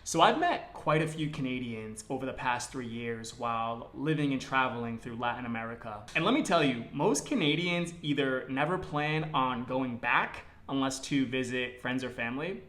So I've met quite a few Canadians over the past 3 years while living and traveling through Latin America. And let me tell you, most Canadians either never plan on going back unless to visit friends or family,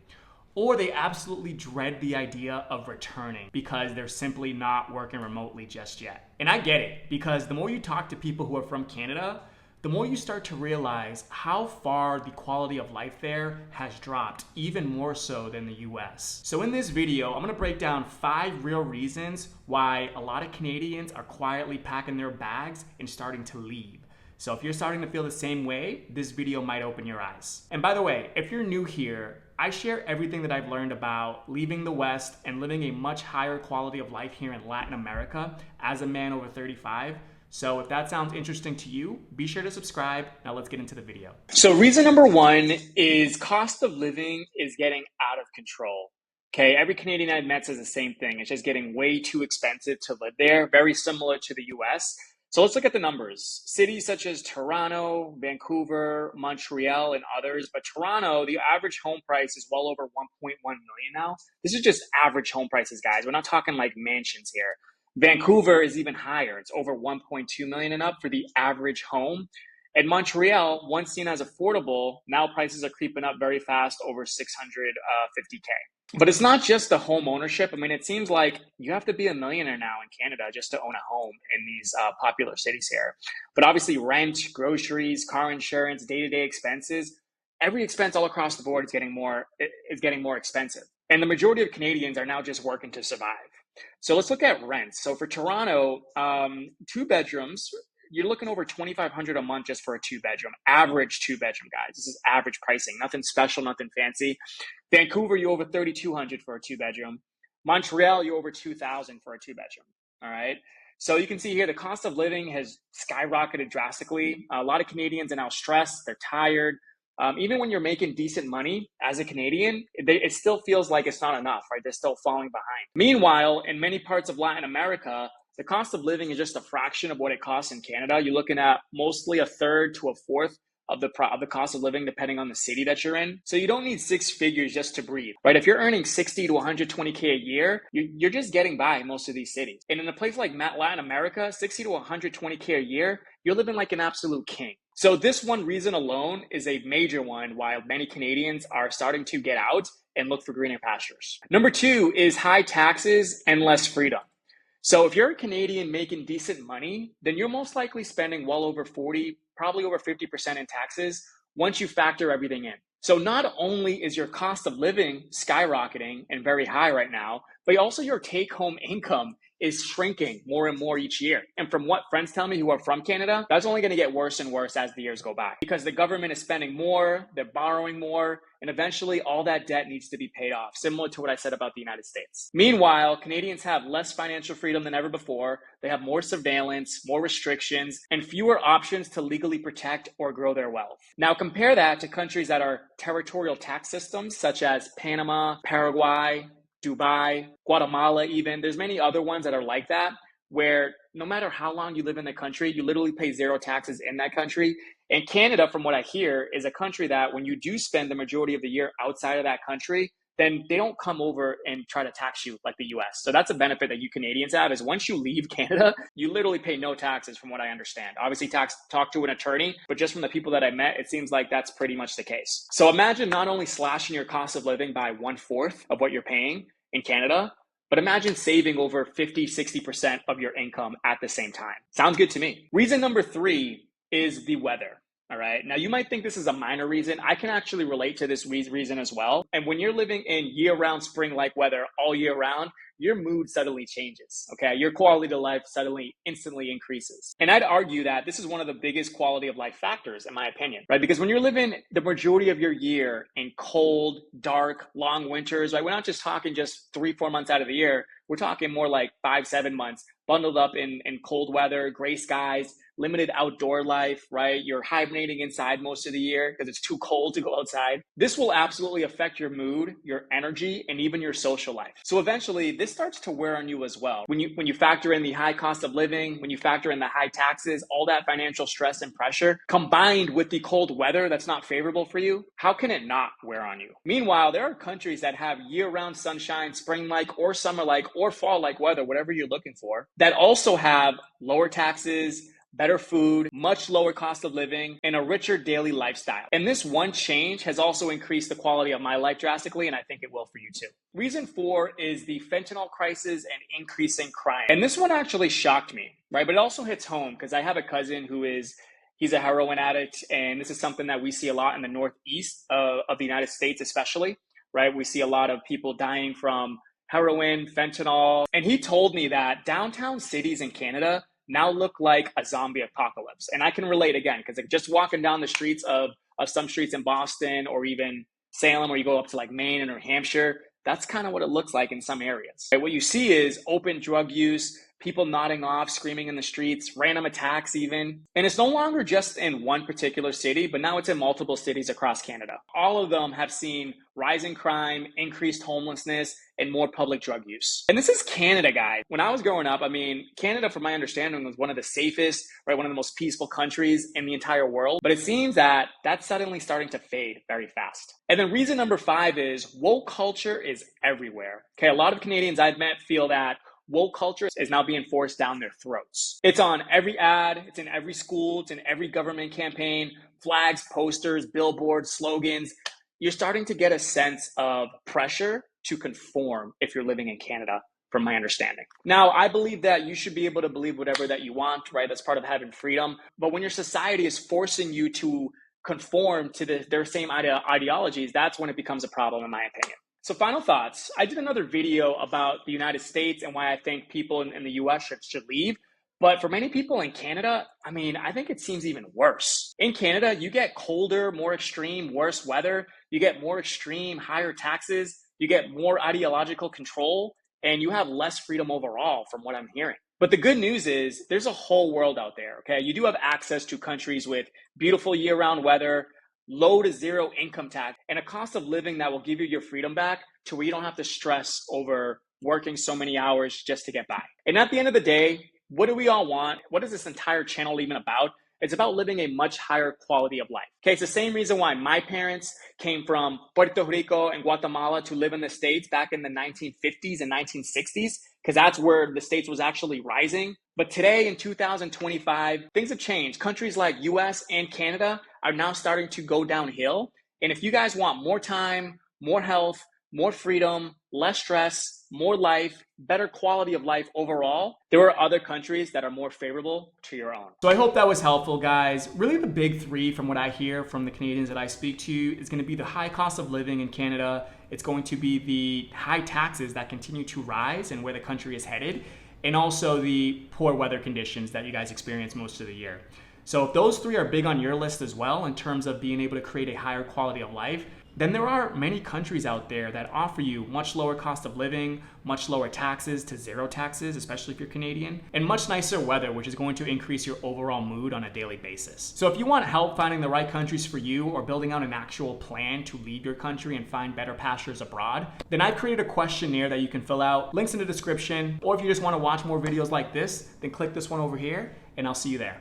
or they absolutely dread the idea of returning because they're simply not working remotely just yet. And I get it, because the more you talk to people who are from Canada, the more you start to realize how far the quality of life there has dropped, even more so than the US. So in this video, I'm gonna break down 5 real reasons why a lot of Canadians are quietly packing their bags and starting to leave. So if you're starting to feel the same way, this video might open your eyes. And by the way, if you're new here, I share everything that I've learned about leaving the West and living a much higher quality of life here in Latin America as a man over 35. So if that sounds interesting to you, be sure to subscribe. Now let's get into the video. So reason number 1 is cost of living is getting out of control. Okay, every Canadian I've met says the same thing. It's just getting way too expensive to live there, very similar to the US. So let's look at the numbers. Cities such as Toronto, Vancouver, Montreal, and others. But Toronto, the average home price is well over 1.1 million now. This is just average home prices, guys. We're not talking like mansions here. Vancouver is even higher. It's over 1.2 million and up for the average home. And Montreal, once seen as affordable, now prices are creeping up very fast, over 650K. But it's not just the home ownership. I mean, it seems like you have to be a millionaire now in Canada just to own a home in these popular cities here. But obviously rent, groceries, car insurance, day-to-day expenses, every expense all across the board is getting more expensive. And the majority of Canadians are now just working to survive. So let's look at rents. So for Toronto, 2 bedrooms, you're looking over $2,500 a month just for a 2-bedroom, average 2-bedroom, guys. This is average pricing, nothing special, nothing fancy. Vancouver, you're over $3,200 for a 2-bedroom. Montreal, you're over $2,000 for a 2-bedroom. All right. So you can see here the cost of living has skyrocketed drastically. A lot of Canadians are now stressed. They're tired. Even when you're making decent money as a Canadian, it still feels like it's not enough, right? They're still falling behind. Meanwhile, in many parts of Latin America, the cost of living is just a fraction of what it costs in Canada. You're looking at mostly a third to a fourth of the cost of living, depending on the city that you're in. So you don't need 6 figures just to breathe, right? If you're earning 60 to 120K a year, you're just getting by in most of these cities. And in a place like Latin America, 60 to 120K a year, you're living like an absolute king. So this one reason alone is a major one why many Canadians are starting to get out and look for greener pastures. Number 2 is high taxes and less freedom. So if you're a Canadian making decent money, then you're most likely spending well over 40, probably over 50% in taxes once you factor everything in. So not only is your cost of living skyrocketing and very high right now, but also your take-home income is shrinking more and more each year. And from what friends tell me who are from Canada, that's only going to get worse and worse as the years go by because the government is spending more, they're borrowing more, and eventually all that debt needs to be paid off, similar to what I said about the United States. Meanwhile, Canadians have less financial freedom than ever before. They have more surveillance, more restrictions, and fewer options to legally protect or grow their wealth. Now compare that to countries that are territorial tax systems such as Panama, Paraguay, Dubai, Guatemala even. There's many other ones that are like that, where no matter how long you live in the country, you literally pay 0 taxes in that country. And Canada, from what I hear, is a country that when you do spend the majority of the year outside of that country, then they don't come over and try to tax you like the US. So that's a benefit that you Canadians have is once you leave Canada, you literally pay no taxes from what I understand. Obviously talk to an attorney, but just from the people that I met, it seems like that's pretty much the case. So imagine not only slashing your cost of living by 1/4 of what you're paying in Canada, but imagine saving over 50, 60% of your income at the same time. Sounds good to me. Reason number 3 is the weather. All right. Now, you might think this is a minor reason. I can actually relate to this reason as well. And when you're living in year-round spring-like weather all year round, your mood suddenly changes. Okay. Your quality of life suddenly instantly increases. And I'd argue that this is one of the biggest quality of life factors, in my opinion, right? Because when you're living the majority of your year in cold, dark, long winters, right? We're not just talking just 3-4 months out of the year. We're talking more like 5-7 months bundled up in cold weather, gray skies, limited outdoor life, right? You're hibernating inside most of the year because it's too cold to go outside. This will absolutely affect your mood, your energy, and even your social life. So eventually, this this starts to wear on you as well. When you factor in the high cost of living, when you factor in the high taxes, all that financial stress and pressure, combined with the cold weather that's not favorable for you, how can it not wear on you? Meanwhile, there are countries that have year-round sunshine, spring-like or summer-like or fall-like weather, whatever you're looking for, that also have lower taxes, better food, much lower cost of living, and a richer daily lifestyle. And this one change has also increased the quality of my life drastically, and I think it will for you too. Reason 4 is the fentanyl crisis and increasing crime. And this one actually shocked me, right? But it also hits home because I have a cousin he's a heroin addict, and this is something that we see a lot in the northeast of the United States especially, right? We see a lot of people dying from heroin, fentanyl, and he told me that downtown cities in Canada now look like a zombie apocalypse. And I can relate again, because like just walking down the streets of some streets in Boston or even Salem, or you go up to like Maine and New Hampshire, that's kind of what it looks like in some areas. Right? What you see is open drug use, people nodding off, screaming in the streets, random attacks even. And it's no longer just in one particular city, but now it's in multiple cities across Canada. All of them have seen rising crime, increased homelessness, and more public drug use. And this is Canada, guys. When I was growing up, Canada, from my understanding, was one of the safest, right, one of the most peaceful countries in the entire world. But it seems that that's suddenly starting to fade very fast. And then reason number 5 is woke culture is everywhere. Okay, a lot of Canadians I've met feel that woke culture is now being forced down their throats. It's on every ad, it's in every school, it's in every government campaign, flags, posters, billboards, slogans. You're starting to get a sense of pressure to conform if you're living in Canada, from my understanding. Now, I believe that you should be able to believe whatever that you want, right? That's part of having freedom. But when your society is forcing you to conform to their same ideologies, that's when it becomes a problem, in my opinion. So final thoughts. I did another video about the United States and why I think people in the US should leave. But for many people in Canada, I think it seems even worse. In Canada, you get colder, more extreme, worse weather. You get more extreme, higher taxes. You get more ideological control, and you have less freedom overall from what I'm hearing. But the good news is there's a whole world out there, okay? You do have access to countries with beautiful year-round weather, low to zero income tax, and a cost of living that will give you your freedom back to where you don't have to stress over working so many hours just to get by. And at the end of the day, what do we all want? What is this entire channel even about? It's about living a much higher quality of life. Okay, it's the same reason why my parents came from Puerto Rico and Guatemala to live in the States back in the 1950s and 1960s, because that's where the States was actually rising. But today in 2025, things have changed. Countries like US and Canada are now starting to go downhill. And if you guys want more time, more health, more freedom, less stress, more life, better quality of life overall, there are other countries that are more favorable to your own. So I hope that was helpful, guys. Really the big 3 from what I hear from the Canadians that I speak to is going to be the high cost of living in Canada. It's going to be the high taxes that continue to rise and where the country is headed, and also the poor weather conditions that you guys experience most of the year. So if those 3 are big on your list as well in terms of being able to create a higher quality of life, then there are many countries out there that offer you much lower cost of living, much lower taxes to zero taxes, especially if you're Canadian, and much nicer weather, which is going to increase your overall mood on a daily basis. So if you want help finding the right countries for you or building out an actual plan to leave your country and find better pastures abroad, then I've created a questionnaire that you can fill out, links in the description, or if you just want to watch more videos like this, then click this one over here, and I'll see you there.